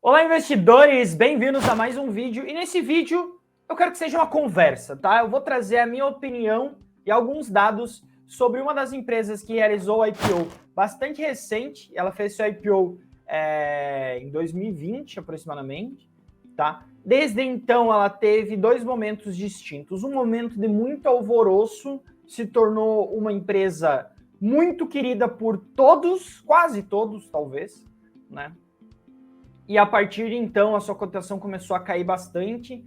Olá, investidores! Bem-vindos a mais um vídeo. E nesse vídeo eu quero que seja uma conversa, tá? Eu vou trazer a minha opinião e alguns dados sobre uma das empresas que realizou o IPO bastante recente. Ela fez seu IPO em 2020, aproximadamente, tá? Desde então, ela teve dois momentos distintos. Um momento de muito alvoroço, se tornou uma empresa muito querida por todos, quase todos, talvez, né? E a partir de então, a sua cotação começou a cair bastante,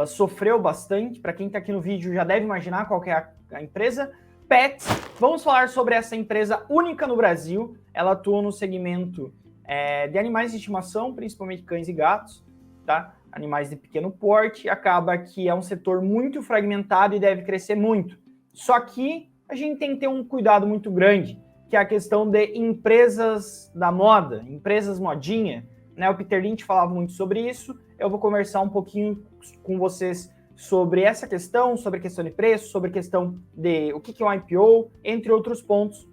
sofreu bastante. Para quem está aqui no vídeo já deve imaginar qual que é a empresa. Petz, vamos falar sobre essa empresa única no Brasil. Ela atua no segmento de animais de estimação, principalmente cães e gatos, tá? Animais de pequeno porte. Acaba que é um setor muito fragmentado e deve crescer muito. Só que a gente tem que ter um cuidado muito grande, que é a questão de empresas da moda, empresas modinha. O Peter Lynch falava muito sobre isso. Eu vou conversar um pouquinho com vocês sobre essa questão, sobre a questão de preço, sobre a questão de o que é um IPO, entre outros pontos,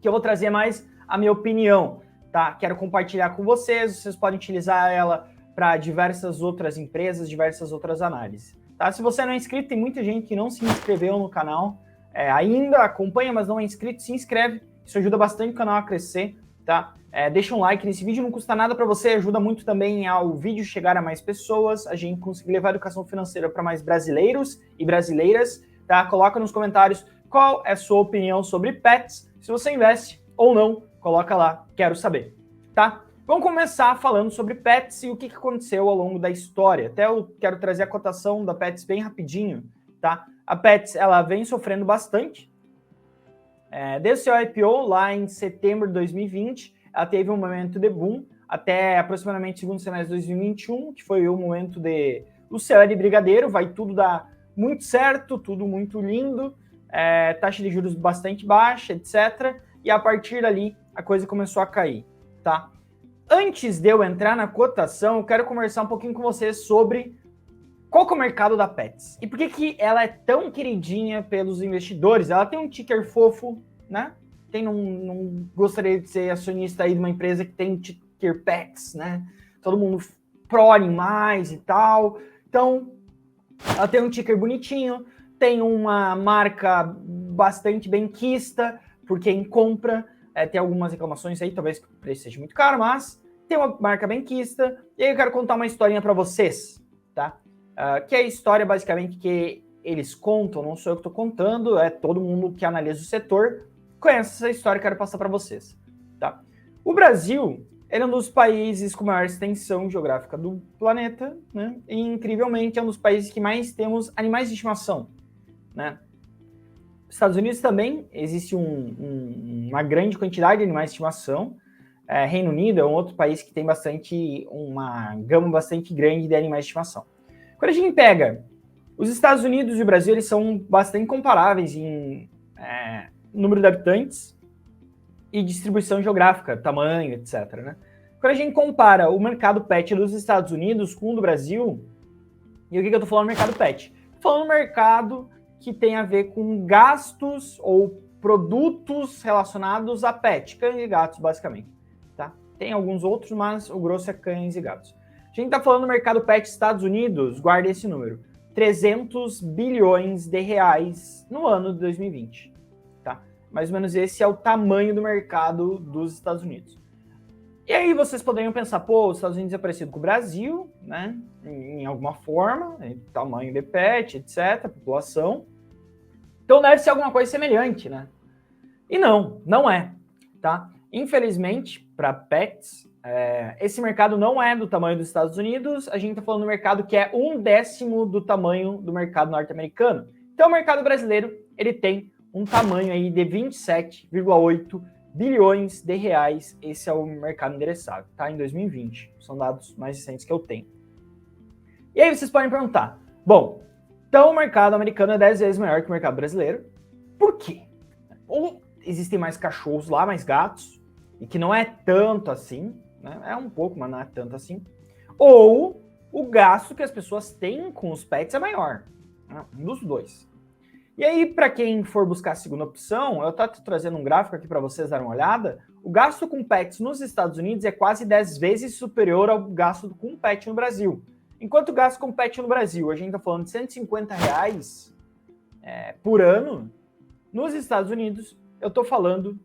que eu vou trazer mais a minha opinião, tá? Quero compartilhar com vocês, vocês podem utilizar ela para diversas outras empresas, diversas outras análises, tá? Se você não é inscrito, tem muita gente que não se inscreveu no canal, ainda acompanha, mas não é inscrito, se inscreve, isso ajuda bastante o canal a crescer, tá? Deixa um like nesse vídeo, não custa nada para você, ajuda muito também ao vídeo chegar a mais pessoas, a gente conseguir levar a educação financeira para mais brasileiros e brasileiras, tá? Coloca nos comentários qual é a sua opinião sobre Petz, se você investe ou não, coloca lá, quero saber, tá? Vamos começar falando sobre Petz e o que aconteceu ao longo da história. Até eu quero trazer a cotação da Petz bem rapidinho, tá? A Petz, ela vem sofrendo bastante, desde o seu IPO lá em setembro de 2020, ela teve um momento de boom até aproximadamente segundo semestre de 2021, que foi o momento do céu de brigadeiro, vai tudo dar muito certo, tudo muito lindo, taxa de juros bastante baixa, etc. E a partir dali a coisa começou a cair, tá? Antes de eu entrar na cotação, eu quero conversar um pouquinho com vocês sobre qual que é o mercado da Petz e por que ela é tão queridinha pelos investidores. Ela tem um ticker fofo, né? Quem não gostaria de ser acionista aí de uma empresa que tem ticker Petz, né? Todo mundo pró-animais e tal. Então, ela tem um ticker bonitinho, tem uma marca bastante benquista por quem compra. Tem algumas reclamações aí, talvez o preço seja muito caro, mas tem uma marca benquista. E aí eu quero contar uma historinha para vocês, tá? Que é a história basicamente que eles contam, não sou eu que estou contando, é todo mundo que analisa o setor conhece essa história, quero passar para vocês, tá? O Brasil é um dos países com maior extensão geográfica do planeta, né? E, incrivelmente, é um dos países que mais temos animais de estimação, né? Estados Unidos também existe uma grande quantidade de animais de estimação. Reino Unido é um outro país que tem uma gama bastante grande de animais de estimação. Quando a gente pega os Estados Unidos e o Brasil, eles são bastante comparáveis em número de habitantes e distribuição geográfica, tamanho, etc. Né? Quando a gente compara o mercado pet dos Estados Unidos com o do Brasil, e o que eu estou falando do mercado pet? Estou falando do mercado que tem a ver com gastos ou produtos relacionados a pet, cães e gatos, basicamente. Tá? Tem alguns outros, mas o grosso é cães e gatos. A gente está falando do mercado pet Estados Unidos, guarda esse número, 300 bilhões de reais no ano de 2020. Mais ou menos esse é o tamanho do mercado dos Estados Unidos. E aí vocês poderiam pensar, pô, os Estados Unidos é parecido com o Brasil, né? Em alguma forma, tamanho de pet, etc., população. Então deve ser alguma coisa semelhante, né? E não é, tá? Infelizmente, para pets, esse mercado não é do tamanho dos Estados Unidos, a gente está falando do mercado que é 1/10 do tamanho do mercado norte-americano. Então o mercado brasileiro, ele tem um tamanho aí de 27,8 bilhões de reais. Esse é o mercado endereçado, tá? Em 2020. São dados mais recentes que eu tenho. E aí vocês podem perguntar, bom, então o mercado americano é 10 vezes maior que o mercado brasileiro. Por quê? Ou existem mais cachorros lá, mais gatos, e que não é tanto assim, né? É um pouco, mas não é tanto assim. Ou o gasto que as pessoas têm com os pets é maior. Né? Um dos dois. E aí, para quem for buscar a segunda opção, eu estou trazendo um gráfico aqui para vocês darem uma olhada. O gasto com pets nos Estados Unidos é quase 10 vezes superior ao gasto com pet no Brasil. Enquanto o gasto com pet no Brasil, a gente está falando de R$150 por ano, nos Estados Unidos, eu estou falando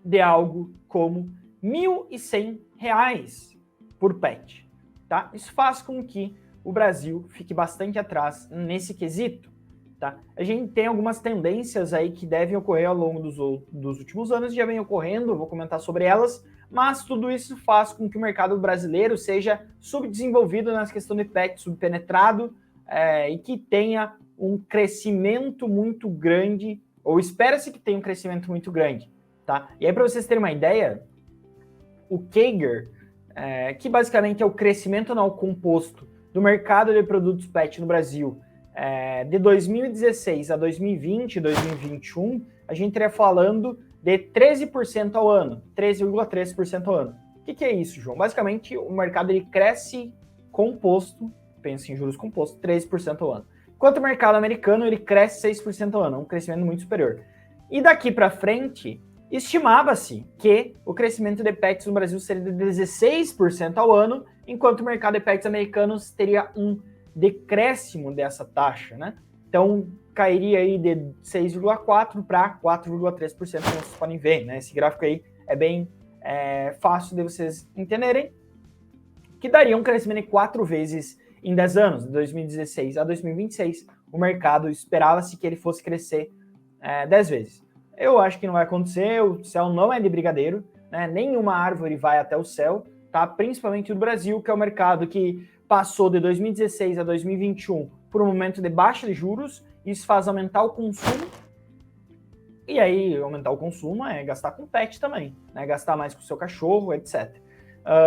de algo como R$1.100 por pet. Tá? Isso faz com que o Brasil fique bastante atrás nesse quesito. Tá? A gente tem algumas tendências aí que devem ocorrer ao longo dos últimos anos, já vem ocorrendo, eu vou comentar sobre elas, mas tudo isso faz com que o mercado brasileiro seja subdesenvolvido nessa questão de pet, subpenetrado, e que tenha um crescimento muito grande, ou espera-se que tenha um crescimento muito grande. Tá? E aí, para vocês terem uma ideia, o CAGR, que basicamente é o crescimento anual composto do mercado de produtos pet no Brasil, de 2016 a 2020, 2021, a gente estaria falando de 13% ao ano, 13,3% ao ano. O que é isso, João? Basicamente, o mercado ele cresce composto, pensa em juros compostos, 13% ao ano. Enquanto o mercado americano ele cresce 6% ao ano, um crescimento muito superior. E daqui para frente, estimava-se que o crescimento de pets no Brasil seria de 16% ao ano, enquanto o mercado de pets americanos teria um decréscimo dessa taxa, né? Então, cairia aí de 6,4% para 4,3%, como vocês podem ver, né? Esse gráfico aí é bem fácil de vocês entenderem, que daria um crescimento de 4 vezes em 10 anos, de 2016 a 2026, o mercado esperava-se que ele fosse crescer 10 vezes. Eu acho que não vai acontecer, o céu não é de brigadeiro, né? Nenhuma árvore vai até o céu, tá? Principalmente no Brasil, que é o mercado que passou de 2016 a 2021 por um momento de baixa de juros, isso faz aumentar o consumo, e aí aumentar o consumo é gastar com pet também, né? Gastar mais com o seu cachorro, etc.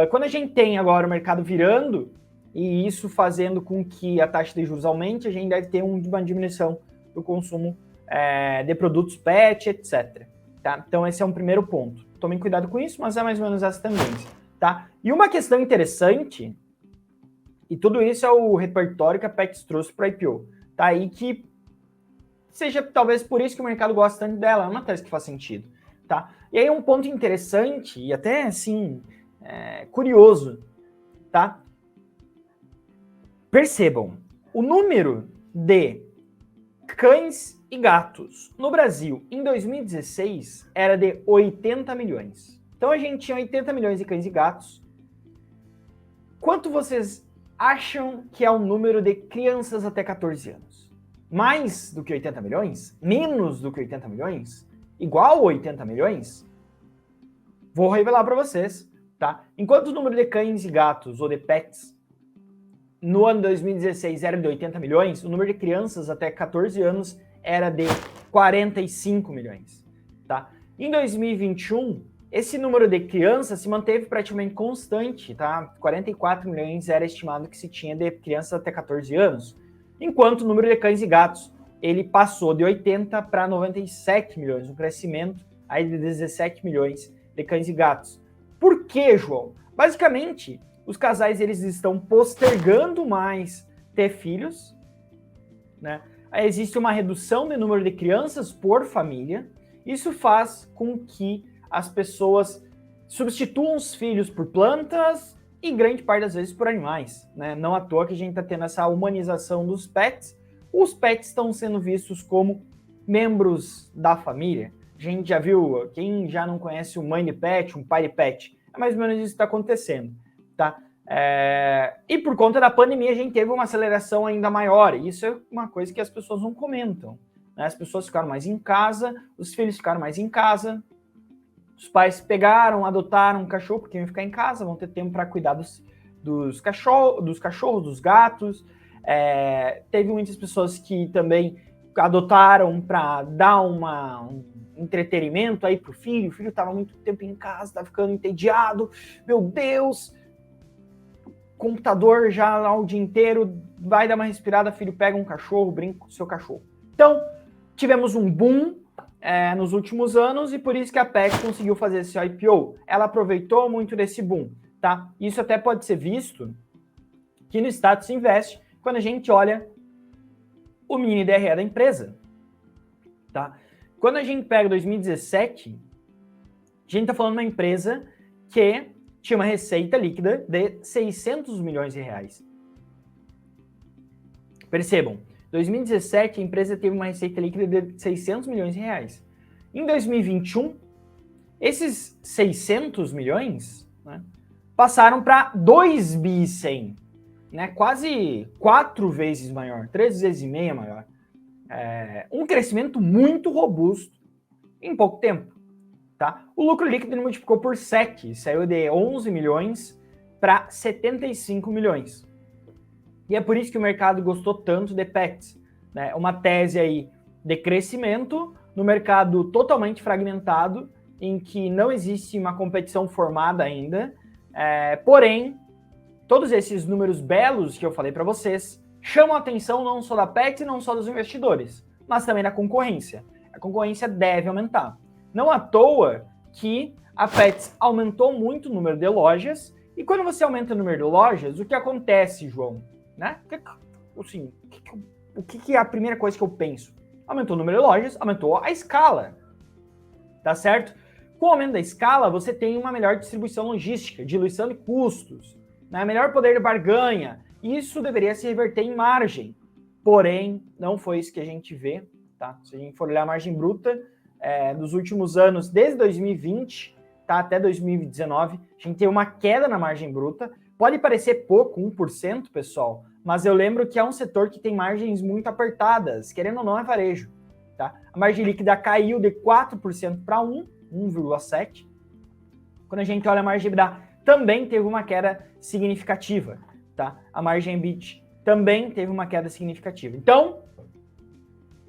Quando a gente tem agora o mercado virando, e isso fazendo com que a taxa de juros aumente, a gente deve ter uma diminuição do consumo de produtos pet, etc. Tá? Então esse é um primeiro ponto. Tomem cuidado com isso, mas é mais ou menos essa tendência. Tá? E uma questão interessante, e tudo isso é o repertório que a Pets trouxe para a IPO, tá? E que seja talvez por isso que o mercado gosta tanto dela, é uma tese que faz sentido. Tá? E aí um ponto interessante, e até assim, curioso, tá? Percebam, o número de cães e gatos no Brasil em 2016 era de 80 milhões. Então a gente tinha 80 milhões de cães e gatos. Quanto vocês acham que é o número de crianças até 14 anos? Mais do que 80 milhões? Menos do que 80 milhões? Igual a 80 milhões? Vou revelar para vocês, tá? Enquanto o número de cães e gatos, ou de pets, no ano 2016 era de 80 milhões, o número de crianças até 14 anos era de 45 milhões, tá? Em 2021, esse número de crianças se manteve praticamente constante, tá? 44 milhões era estimado que se tinha de crianças até 14 anos, enquanto o número de cães e gatos, ele passou de 80 para 97 milhões, um crescimento aí de 17 milhões de cães e gatos. Por quê, João? Basicamente, os casais eles estão postergando mais ter filhos, né? Existe uma redução de número de crianças por família. Isso faz com que as pessoas substituam os filhos por plantas e grande parte das vezes por animais, né? Não à toa que a gente está tendo essa humanização dos pets. Os pets estão sendo vistos como membros da família. A gente já viu, quem já não conhece um mãe de pet, um pai de pet, é mais ou menos isso que está acontecendo, tá? E por conta da pandemia a gente teve uma aceleração ainda maior, e isso é uma coisa que as pessoas não comentam, né? As pessoas ficaram mais em casa, os filhos ficaram mais em casa, os pais pegaram, adotaram um cachorro porque iam ficar em casa, vão ter tempo para cuidar dos cachorros, dos gatos. Teve muitas pessoas que também adotaram para dar um entretenimento aí pro filho. O filho estava muito tempo em casa, estava ficando entediado, meu Deus, computador já lá o dia inteiro, vai dar uma respirada, filho pega um cachorro, brinca com o seu cachorro. Então, tivemos um boom nos últimos anos e por isso que a Pet conseguiu fazer esse IPO. Ela aproveitou muito desse boom, tá? Isso até pode ser visto que no Status Invest, quando a gente olha o mini DRE da empresa, tá? Quando a gente pega 2017, A gente está falando de uma empresa que tinha uma receita líquida de 600 milhões de reais. Percebam, em 2017 a empresa teve uma receita líquida de 600 milhões de reais. Em 2021, esses 600 milhões, né, passaram para 2 bi 100, né, quase 4 vezes maior, 3 vezes e meia maior. Um crescimento muito robusto em pouco tempo. Tá? O lucro líquido multiplicou por 7, saiu de 11 milhões para 75 milhões. E é por isso que o mercado gostou tanto de Pets. Né? Uma tese aí de crescimento no mercado totalmente fragmentado, em que não existe uma competição formada ainda. Porém, todos esses números belos que eu falei para vocês chamam a atenção não só da Pets e não só dos investidores, mas também da concorrência. A concorrência deve aumentar. Não à toa que a Pets aumentou muito o número de lojas, e quando você aumenta o número de lojas, o que acontece, João? Né? Assim, o que é a primeira coisa que eu penso? Aumentou o número de lojas, aumentou a escala. Tá certo? Com o aumento da escala, você tem uma melhor distribuição logística, diluição de custos, né? Melhor poder de barganha. Isso deveria se reverter em margem. Porém, não foi isso que a gente vê. Tá? Se a gente for olhar a margem bruta, nos últimos anos, desde 2020 tá, até 2019, a gente tem uma queda na margem bruta. Pode parecer pouco, 1%, pessoal, mas eu lembro que é um setor que tem margens muito apertadas, querendo ou não é varejo. Tá? A margem líquida caiu de 4% para 1,7%. Quando a gente olha a margem EBITDA, também teve uma queda significativa. Tá? A margem EBIT também teve uma queda significativa. Então,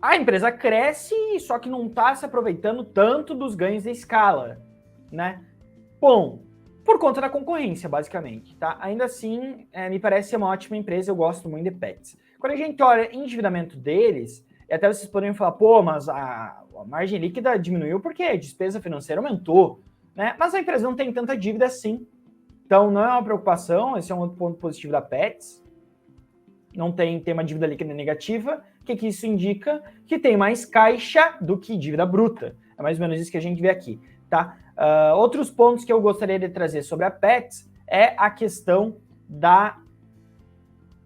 a empresa cresce, só que não está se aproveitando tanto dos ganhos de escala, né? Bom, por conta da concorrência, basicamente, tá? Ainda assim, me parece ser uma ótima empresa, eu gosto muito de Pets. Quando a gente olha o endividamento deles, e até vocês poderiam falar, pô, mas a margem líquida diminuiu porque a despesa financeira aumentou, né? Mas a empresa não tem tanta dívida assim. Então, não é uma preocupação, esse é um outro ponto positivo da Pets. Não tem uma dívida líquida negativa. O que isso indica? Que tem mais caixa do que dívida bruta. É mais ou menos isso que a gente vê aqui, tá? Outros pontos que eu gostaria de trazer sobre a Pets é a questão da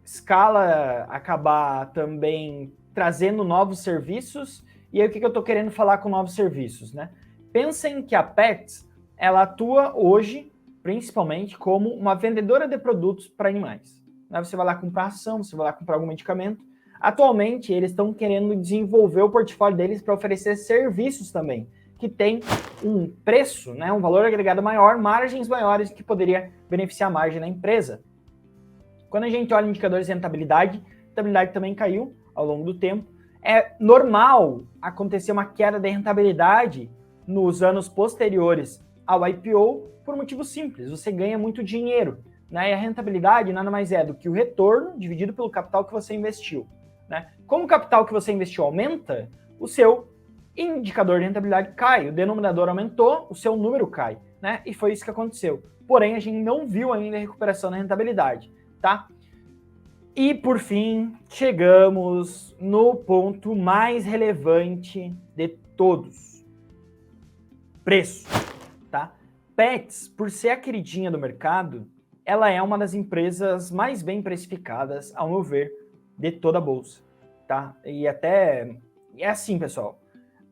escala acabar também trazendo novos serviços. E aí o que eu estou querendo falar com novos serviços, né? Pensem que a Pets, ela atua hoje, principalmente, como uma vendedora de produtos para animais. Você vai lá comprar ação, você vai lá comprar algum medicamento. Atualmente, eles estão querendo desenvolver o portfólio deles para oferecer serviços também, que tem um preço, né, um valor agregado maior, margens maiores que poderia beneficiar a margem da empresa. Quando a gente olha indicadores de rentabilidade, a rentabilidade também caiu ao longo do tempo. É normal acontecer uma queda de rentabilidade nos anos posteriores ao IPO por um motivo simples, você ganha muito dinheiro. Né? E a rentabilidade nada mais é do que o retorno dividido pelo capital que você investiu. Né? Como o capital que você investiu aumenta, o seu indicador de rentabilidade cai, o denominador aumentou, o seu número cai. Né? E foi isso que aconteceu. Porém, a gente não viu ainda a recuperação na rentabilidade. Tá? E, por fim, chegamos no ponto mais relevante de todos. Preço. Tá? Pets, por ser a queridinha do mercado, ela é uma das empresas mais bem precificadas, ao meu ver, de toda a bolsa, tá? E até é assim, pessoal.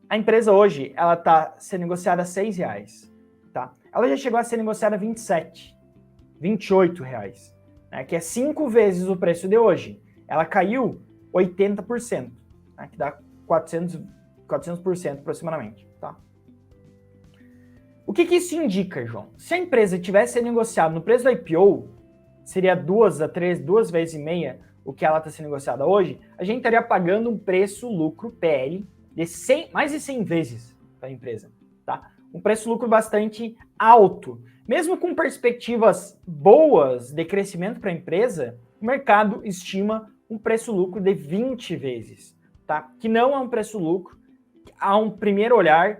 A empresa hoje, ela está sendo negociada a R$6, tá? Ela já chegou a ser negociada a 27, R$28, né? Que é 5 vezes o preço de hoje. Ela caiu 80%, né? Que dá 400% aproximadamente, tá? O que isso indica, João? Se a empresa tivesse negociado no preço do IPO, seria 2 vezes e meia o que ela está sendo negociada hoje, a gente estaria pagando um preço-lucro PL de mais de 100 vezes para a empresa. Tá? Um preço-lucro bastante alto. Mesmo com perspectivas boas de crescimento para a empresa, o mercado estima um preço-lucro de 20 vezes. Tá? Que não é um preço-lucro, a um primeiro olhar,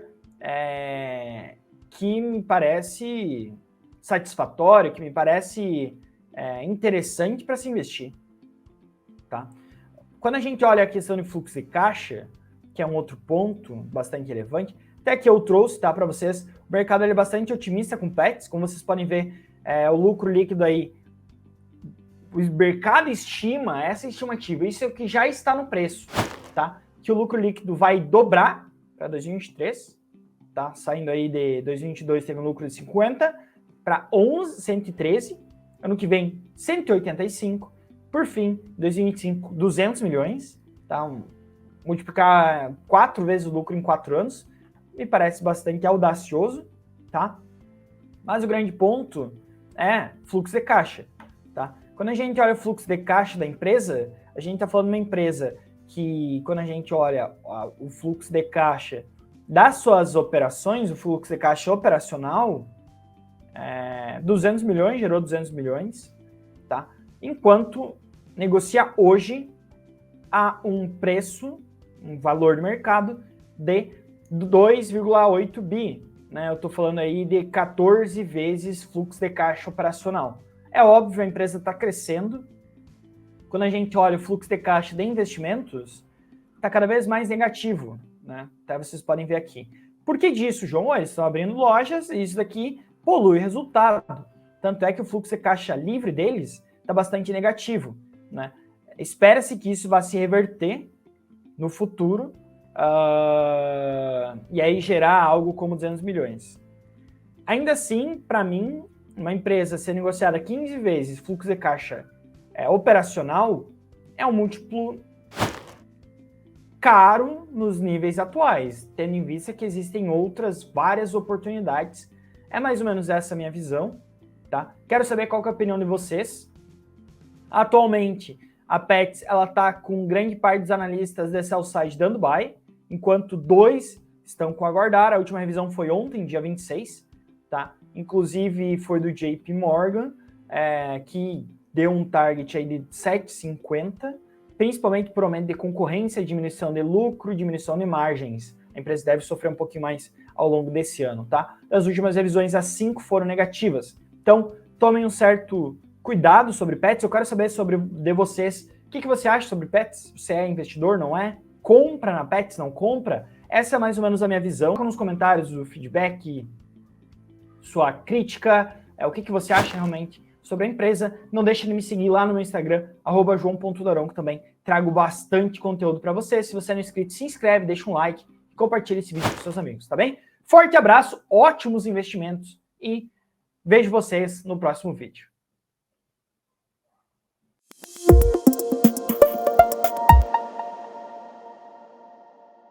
que me parece satisfatório, que me parece interessante para se investir. Tá? Quando a gente olha a questão de fluxo de caixa, que é um outro ponto bastante relevante, até que eu trouxe, tá, para vocês. O mercado ele é bastante otimista com Pets, como vocês podem ver, o lucro líquido aí, o mercado estima, essa estimativa, isso é o que já está no preço, tá? Que o lucro líquido vai dobrar para 2023, tá? Saindo aí de 2022 teve um lucro de 50 para 113, ano que vem 185, por fim, 2025 200 milhões, tá? Multiplicar 4 vezes o lucro em 4 anos, me parece bastante audacioso, tá? Mas o grande ponto é fluxo de caixa, tá? Quando a gente olha o fluxo de caixa da empresa, a gente está falando de uma empresa que, quando a gente olha o fluxo de caixa das suas operações, o fluxo de caixa operacional, 200 milhões, gerou 200 milhões, tá? Enquanto negocia hoje a um preço, um valor de mercado de 2,8 bi, né? Eu estou falando aí de 14 vezes fluxo de caixa operacional. É óbvio, a empresa está crescendo. Quando a gente olha o fluxo de caixa de investimentos, está cada vez mais negativo, né? Até vocês podem ver aqui. Por que disso, João? Eles estão abrindo lojas e isso daqui polui o resultado. Tanto é que o fluxo de caixa livre deles está bastante negativo, né? Espera-se que isso vá se reverter no futuro e aí gerar algo como 200 milhões. Ainda assim, para mim, uma empresa ser negociada 15 vezes fluxo de caixa operacional é um múltiplo caro nos níveis atuais, tendo em vista que existem várias oportunidades. É mais ou menos essa a minha visão, tá? Quero saber qual que é a opinião de vocês. Atualmente, a Pets ela está com grande parte dos analistas de sell side dando buy, enquanto 2 estão com aguardar. A última revisão foi ontem, dia 26, tá? Inclusive foi do JP Morgan, que deu um target aí de 7,50, principalmente por aumento de concorrência, diminuição de lucro, diminuição de margens. A empresa deve sofrer um pouquinho mais ao longo desse ano, tá? As últimas revisões, as 5 foram negativas. Então, tomem um certo cuidado sobre Pets. Eu quero saber de vocês, o que você acha sobre Pets? Você é investidor, não é? Compra na Pets, não compra? Essa é mais ou menos a minha visão. Nos comentários o feedback, sua crítica, o que você acha realmente sobre a empresa. Não deixe de me seguir lá no meu Instagram, @joão.daronco, que também trago bastante conteúdo para você. Se você não é inscrito, se inscreve, deixa um like e compartilha esse vídeo com seus amigos, tá bem? Forte abraço, ótimos investimentos e vejo vocês no próximo vídeo.